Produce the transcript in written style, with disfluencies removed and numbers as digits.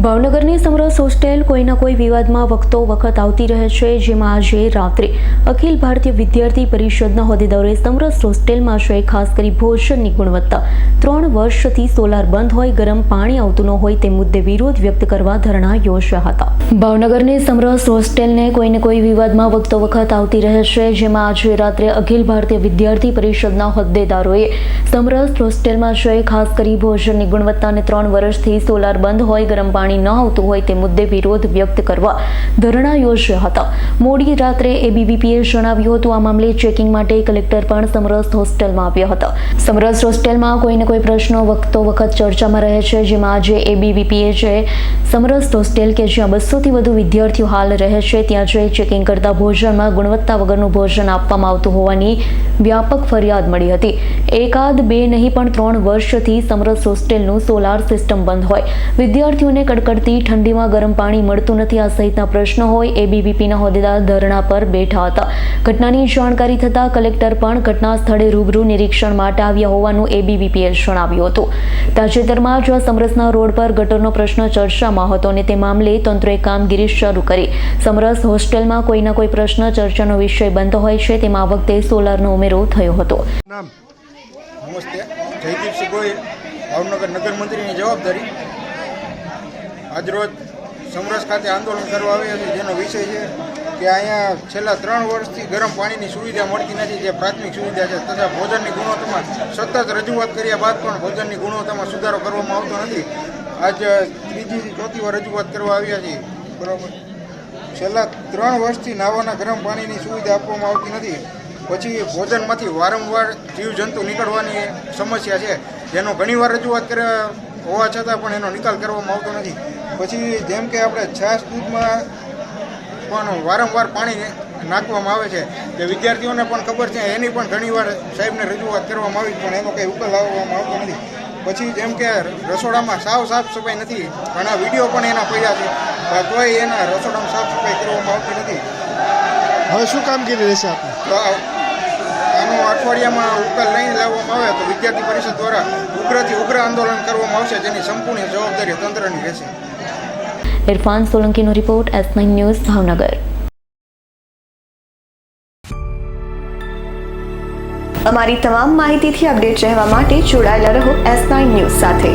ભાવનગરની સમરસ હોસ્ટેલ કોઈના કોઈ વિવાદમાં વખતો વખત આવતી રહે છે, જેમાં આજે રાત્રે અખિલ ભારતીય વિદ્યાર્થી પરિષદના હોદ્દેદારોએ સમરસ હોસ્ટેલમાં છે ખાસ કરી ભોજનની ગુણવત્તા 3 વર્ષથી સોલાર બંધ હોય, ગરમ પાણી આવતું ન હોય તે મુદ્દે વિરોધ વ્યક્ત કરવા ધરણા યોજ્યા હતા। ભાવનગરની સમરસ હોસ્ટેલને કોઈને કોઈ વિવાદમાં વખતો વખત આવતી રહે છે, જેમાં આજે રાત્રે અખિલ ભારતીય વિદ્યાર્થી પરિષદના હોદ્દેદારોએ સમરસ હોસ્ટેલમાં છે ખાસ કરી ભોજનની ગુણવત્તાને 3 વર્ષથી સોલાર બંધ હોય, ગરમ પાણી ન આવતું હોય તે મુદ્દે વિરોધ વ્યક્ત કરવા ધરણા યોજ્યા હતા। મોડી રાત્રે એબીવીપીએ જણાવ્યું હતું, આ મામલે ચેકિંગ માટે કલેક્ટર પણ સમરસ હોસ્ટેલમાં આવ્યા હતા। સમરસ હોસ્ટેલમાં કોઈને કોઈ પ્રશ્નો વખતો વખત ચર્ચામાં રહે છે, જેમાં આજે એબીવીપીએ છે સમરસ હોસ્ટેલ કે જ્યાં 200થી વધુ વિદ્યાર્થીઓ હાલ રહે છે ત્યાં જઈ ચેકિંગ કરતા ભોજનમાં ગુણવત્તા વગરનું ભોજન આપવામાં આવતું હોવાની વ્યાપક ફરિયાદ મળી હતી। એકાદ બે નહીં પણ 3 વર્ષથી સમરસ હોસ્ટેલનું સોલાર સિસ્ટમ બંધ હોય, વિદ્યાર્થીઓને કડકડતી ઠંડીમાં ગરમ પાણી મળતું નથી, આ સહિતના પ્રશ્નો હોય એબીવીપીના હોદ્દેદાર ધરણા પર બેઠા હતા। ઘટનાની જાણકારી થતાં કલેક્ટર પણ ઘટના સ્થળે રૂબરૂ નિરીક્ષણ માટે આવ્યા હોવાનું એબીવીપીએ જણાવ્યું હતું। તાજેતરમાં જ સમરસના રોડ પર ગટરનો પ્રશ્ન ચર્ચામાં હતો અને તે મામલે તંત્રએ કામગીરી શરૂ કરી। સમરસ હોસ્ટેલમાં કોઈના કોઈ પ્રશ્ન ચર્ચાનો વિષય બનતો હોય છે, તેમાં આ વખતે સોલારનો ઉમેરો થયો હતો। નમસ્તે, જયદીપસિંહ ગોહિલ, ભાવનગર નગર મંત્રીની જવાબદારી। આજરોજ સમરસ ખાતે આંદોલન કરવા આવ્યા છે, જેનો વિષય છે કે અહીંયા છેલ્લા 3 વર્ષથી ગરમ પાણીની સુવિધા મળતી નથી, જે પ્રાથમિક સુવિધા છે, તથા ભોજનની ગુણવત્તામાં સતત રજૂઆત કર્યા બાદ પણ ભોજનની ગુણવત્તામાં સુધારો કરવામાં આવતો નથી। આજ 3જી 4થી વાર રજૂઆત કરવા આવ્યા છીએ, બરાબર। છેલ્લા 3 વર્ષથી નાવાના ગરમ પાણીની સુવિધા આપવામાં આવતી નથી। પછી ભોજનમાંથી વારંવાર જીવજંતુ નીકળવાની સમસ્યા છે, જેનો ઘણીવાર રજૂઆત કર્યા હોવા છતાં પણ એનો નિકાલ કરવામાં આવતો નથી। પછી જેમ કે આપણે છાશ દૂધમાં પણ વારંવાર પાણી નાખવામાં આવે છે, જે વિદ્યાર્થીઓને પણ ખબર છે, એની પણ ઘણીવાર સાહેબને રજૂઆત કરવામાં આવી પણ એનો કંઈ ઉકેલ લાવવામાં આવતો નથી। પછી જેમ કે રસોડામાં સાફ સફાઈ નથી, ઘણા વિડીયો પણ એના પડ્યા છે, તોય એના રસોડામાં સાફ સફાઈ કરવામાં આવતી નથી। હવે શું કામગીરી રહેશે આપણે? આનો અઠવાડિયામાં ઉકેલ નહીં લાવવામાં આવે તો વિદ્યાર્થી પરિષદ દ્વારા ઉગ્રથી ઉગ્ર આંદોલન કરવામાં આવશે, જેની સંપૂર્ણ જવાબદારી તંત્રની રહેશે। ઇરફાન સોલંકીનો રિપોર્ટ, S9 ન્યૂઝ, ભાવનગર। અમારી તમામ માહિતીથી અપડેટ રહેવા માટે જોડાયેલા રહો S9 ન્યૂઝ સાથે।